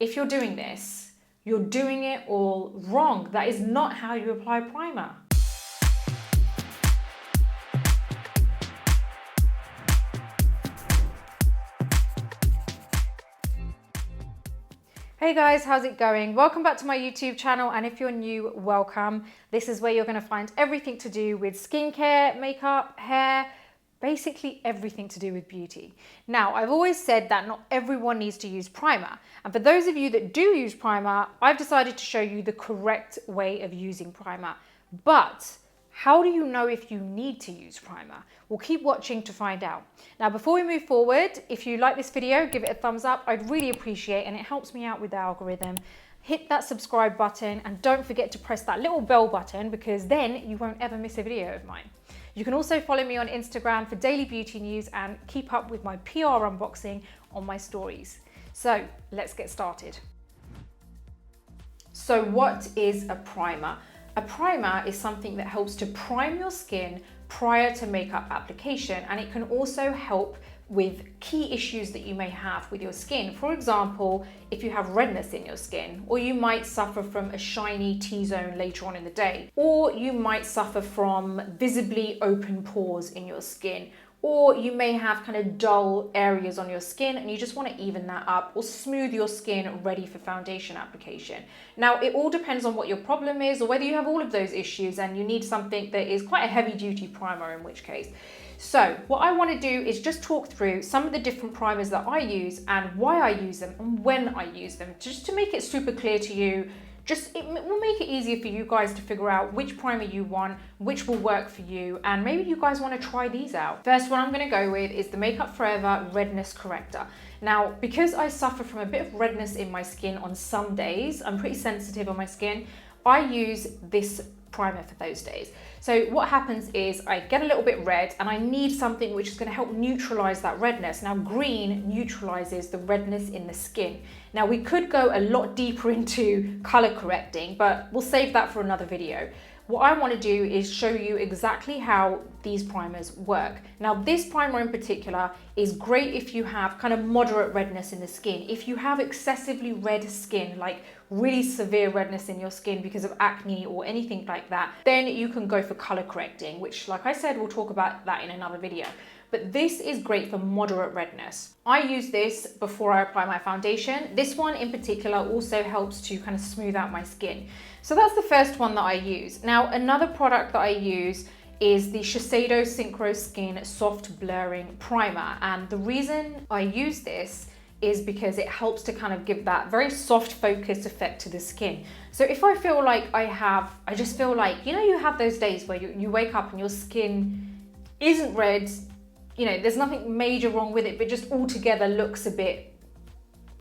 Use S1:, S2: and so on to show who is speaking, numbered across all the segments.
S1: if you're doing this, you're doing it all wrong. That is not how you apply primer. Hey guys, how's it going? Welcome back to my YouTube channel, and if you're new, welcome. This is where you're going to find everything to do with skincare, makeup, hair, basically everything to do with beauty. Now, I've always said that not everyone needs to use primer, and for those of you that do use primer, I've decided to show you the correct way of using primer. But how do you know if you need to use primer? Well, keep watching to find out. Now, before we move forward, if you like this video, give it a thumbs up. I'd really appreciate it, and it helps me out with the algorithm. Hit that subscribe button and don't forget to press that little bell button, because then you won't ever miss a video of mine. You can also follow me on Instagram for daily beauty news and keep up with my PR unboxing on my stories. So let's get started. So what is a primer? A primer is something that helps to prime your skin prior to makeup application, and it can also help with key issues that you may have with your skin. For example, if you have redness in your skin, or you might suffer from a shiny T-zone later on in the day, or you might suffer from visibly open pores in your skin, or you may have kind of dull areas on your skin and you just want to even that up or smooth your skin ready for foundation application. Now, it all depends on what your problem is or whether you have all of those issues and you need something that is quite a heavy duty primer, in which case. So what I want to do is just talk through some of the different primers that I use and why I use them and when I use them, just to make it super clear to you. It will make it easier for you guys to figure out which primer you want, which will work for you, and maybe you guys want to try these out. First one I'm going to go with is the Makeup Forever Redness Corrector. Now, because I suffer from a bit of redness in my skin on some days, I'm pretty sensitive on my skin, I use this primer for those days. So what happens is I get a little bit red and I need something which is going to help neutralize that redness. Now, green neutralizes the redness in the skin. Now, we could go a lot deeper into color correcting, but we'll save that for another video. What I want to do is show you exactly how these primers work. Now, this primer in particular is great if you have kind of moderate redness in the skin. If you have excessively red skin, like really severe redness in your skin because of acne or anything like that, then you can go for color correcting, which, like I said, we'll talk about that in another video. But this is great for moderate redness. I use this before I apply my foundation. This one in particular also helps to kind of smooth out my skin. So that's the first one that I use. Now, another product that I use is the Shiseido Synchro Skin Soft Blurring Primer. And the reason I use this is because it helps to kind of give that very soft focused effect to the skin. So if I feel like I just feel like, you know, you have those days where you wake up and your skin isn't red, you know, there's nothing major wrong with it, but just altogether looks a bit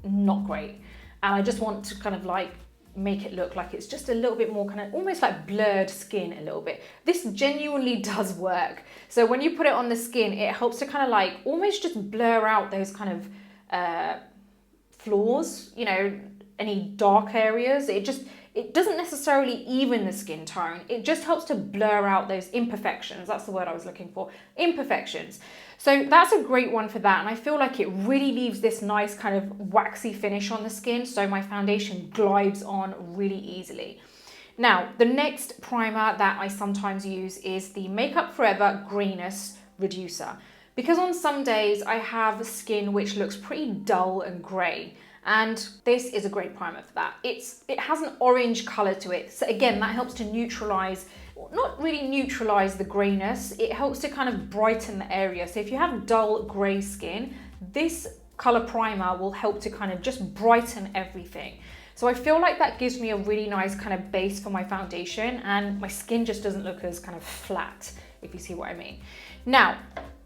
S1: not great. And I just want to kind of like make it look like it's just a little bit more kind of almost like blurred skin a little bit. This genuinely does work. So when you put it on the skin, it helps to kind of like almost just blur out those kind of flaws, you know, any dark areas. It doesn't necessarily even the skin tone. It just helps to blur out those imperfections. That's the word I was looking for, imperfections. So that's a great one for that. And I feel like it really leaves this nice kind of waxy finish on the skin. So my foundation glides on really easily. Now, the next primer that I sometimes use is the Makeup Forever Grayness Reducer. Because on some days I have skin which looks pretty dull and grey, and this is a great primer for that. It has an orange color to it. So again, that helps to neutralize, not really neutralize the grayness, it helps to kind of brighten the area. So if you have dull gray skin, this color primer will help to kind of just brighten everything. So I feel like that gives me a really nice kind of base for my foundation, and my skin just doesn't look as kind of flat, if you see what I mean. Now,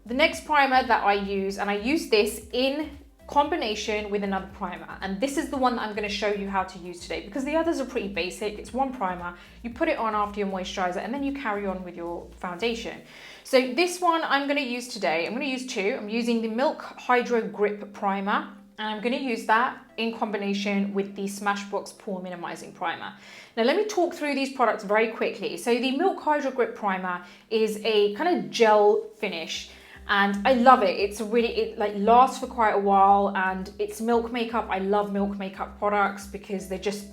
S1: the next primer that I use, and I use this in combination with another primer, and this is the one that I'm going to show you how to use today, because the others are pretty basic. It's one primer, you put it on after your moisturizer, and then you carry on with your foundation. So this one I'm going to use today. I'm going to use two. I'm using the Milk Hydro Grip Primer, and I'm going to use that in combination with the Smashbox Pore Minimizing Primer. Now let me talk through these products very quickly. So the Milk Hydro Grip Primer is a kind of gel finish, and I love it. It like lasts for quite a while, and it's milk makeup. I love milk makeup products because they're just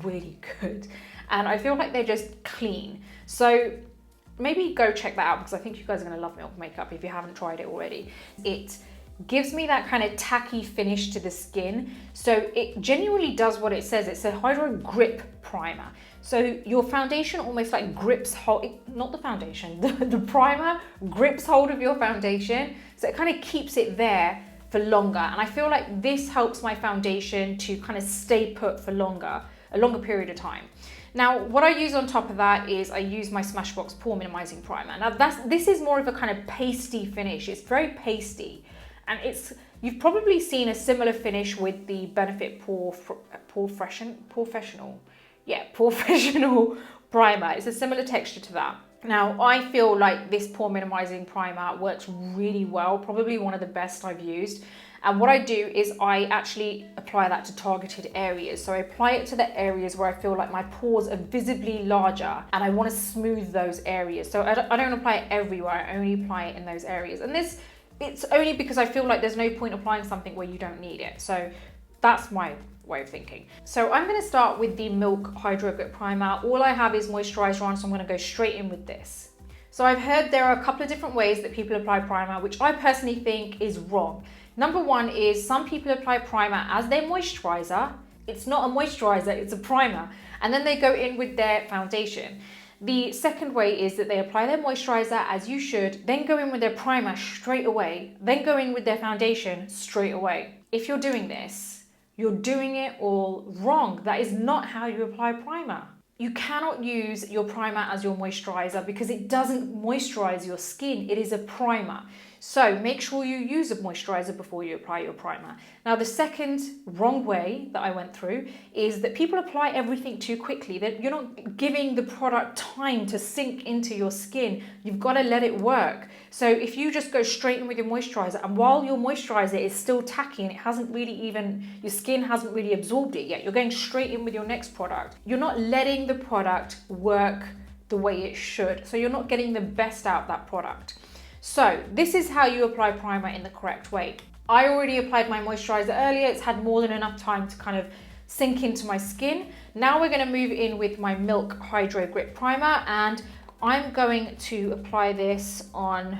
S1: really good, and I feel like they're just clean. So maybe go check that out, because I think you guys are going to love milk makeup if you haven't tried it already. It gives me that kind of tacky finish to the skin, so it genuinely does what it says. It's a hydro grip primer, so your foundation almost like grips hold, not the foundation, the primer grips hold of your foundation, so it kind of keeps it there for longer. And I feel like this helps my foundation to kind of stay put for a longer period of time. Now, what I use on top of that is I use my Smashbox Pore Minimizing Primer. Now, this is more of a kind of pasty finish. It's very pasty, and you've probably seen a similar finish with the Benefit Professional primer. It's a similar texture to that. Now, I feel like this pore minimizing primer works really well, probably one of the best I've used. And what I do is I actually apply that to targeted areas. So I apply it to the areas where I feel like my pores are visibly larger and I want to smooth those areas. So I don't apply it everywhere, I only apply it in those areas. And it's only because I feel like there's no point applying something where you don't need it. So that's my way of thinking. So I'm going to start with the Milk Hydro Grip Primer. All I have is moisturizer on, so I'm going to go straight in with this. So I've heard there are a couple of different ways that people apply primer, which I personally think is wrong. Number one is some people apply primer as their moisturizer. It's not a moisturizer, it's a primer. And then they go in with their foundation. The second way is that they apply their moisturizer as you should, then go in with their primer straight away, then go in with their foundation straight away. If you're doing this, you're doing it all wrong. That is not how you apply primer. You cannot use your primer as your moisturizer because it doesn't moisturize your skin. It is a primer. So make sure you use a moisturizer before you apply your primer. Now, the second wrong way that I went through is that people apply everything too quickly. That you're not giving the product time to sink into your skin. You've got to let it work. So if you just go straight in with your moisturizer, and while your moisturizer is still tacky and it hasn't really your skin hasn't really absorbed it yet, you're going straight in with your next product. You're not letting the product work the way it should. So you're not getting the best out of that product. So this is how you apply primer in the correct way. I already applied my moisturizer earlier. It's had more than enough time to kind of sink into my skin. Now we're going to move in with my Milk Hydro Grip Primer, and I'm going to apply this on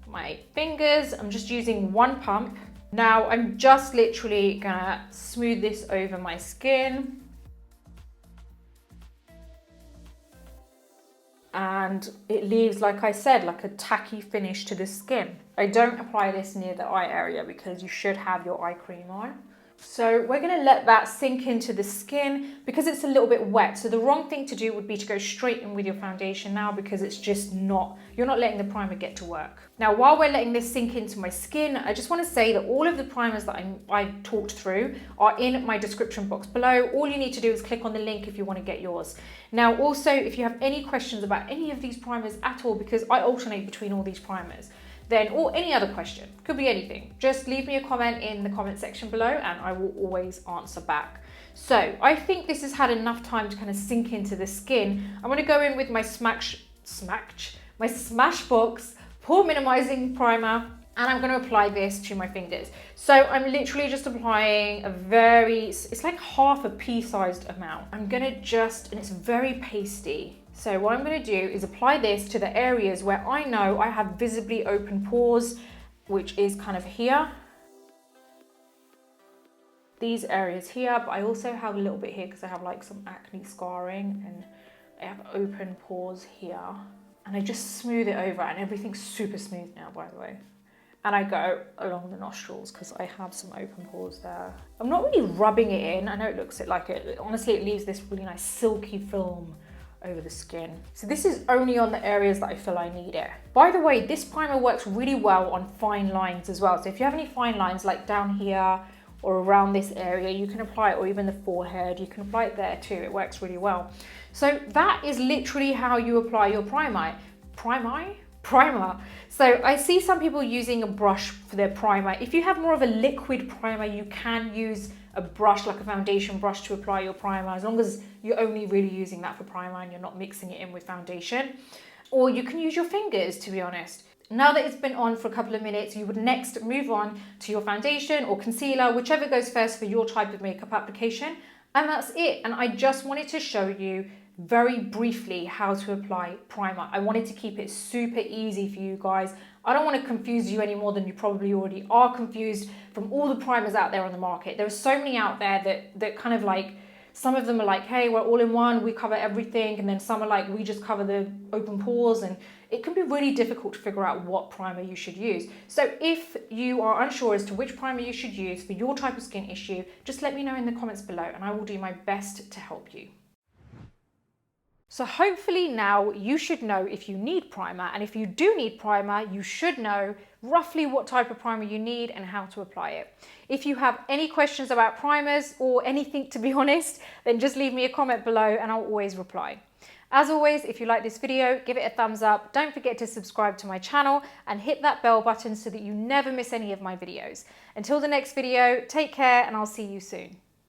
S1: my fingers. I'm just using one pump. Now I'm just literally gonna smooth this over my skin. And it leaves, like I said, like a tacky finish to the skin. I don't apply this near the eye area because you should have your eye cream on. So we're going to let that sink into the skin because it's a little bit wet. So the wrong thing to do would be to go straight in with your foundation now, because it's just you're not letting the primer get to work. Now, while we're letting this sink into my skin, I just want to say that all of the primers that I talked through are in my description box below. All you need to do is click on the link if you want to get yours. Now, also, if you have any questions about any of these primers at all, because I alternate between all these primers, or any other question, could be anything, just leave me a comment in the comment section below and I will always answer back. So I think this has had enough time to kind of sink into the skin. I'm going to go in with my Smashbox Pore Minimizing Primer, and I'm going to apply this to my fingers. So I'm literally just applying it's like half a pea-sized amount. I'm going to and it's very pasty. So what I'm going to do is apply this to the areas where I know I have visibly open pores, which is kind of here. These areas here, but I also have a little bit here because I have like some acne scarring and I have open pores here. And I just smooth it over, and everything's super smooth now, by the way. And I go along the nostrils because I have some open pores there. I'm not really rubbing it in. I know it looks like it. Honestly, it leaves this really nice silky film over the skin. So this is only on the areas that I feel I need it. By the way, this primer works really well on fine lines as well. So if you have any fine lines like down here or around this area, you can apply it, or even the forehead, you can apply it there too. It works really well. So that is literally how you apply your primer. So I see some people using a brush for their primer. If you have more of a liquid primer, you can use a brush, like a foundation brush, to apply your primer, as long as you're only really using that for primer and you're not mixing it in with foundation. Or you can use your fingers, to be honest. Now that it's been on for a couple of minutes, you would next move on to your foundation or concealer, whichever goes first for your type of makeup application. And that's it. And I just wanted to show you very briefly how to apply primer. I wanted to keep it super easy for you guys. I don't want to confuse you any more than you probably already are confused from all the primers out there on the market. There are so many out there that kind of like, some of them are like, hey, we're all in one, we cover everything. And then some are like, we just cover the open pores. And it can be really difficult to figure out what primer you should use. So if you are unsure as to which primer you should use for your type of skin issue, just let me know in the comments below and I will do my best to help you. So hopefully now you should know if you need primer, and if you do need primer, you should know roughly what type of primer you need and how to apply it. If you have any questions about primers or anything, to be honest, then just leave me a comment below and I'll always reply. As always, if you like this video, give it a thumbs up. Don't forget to subscribe to my channel and hit that bell button so that you never miss any of my videos. Until the next video, take care and I'll see you soon.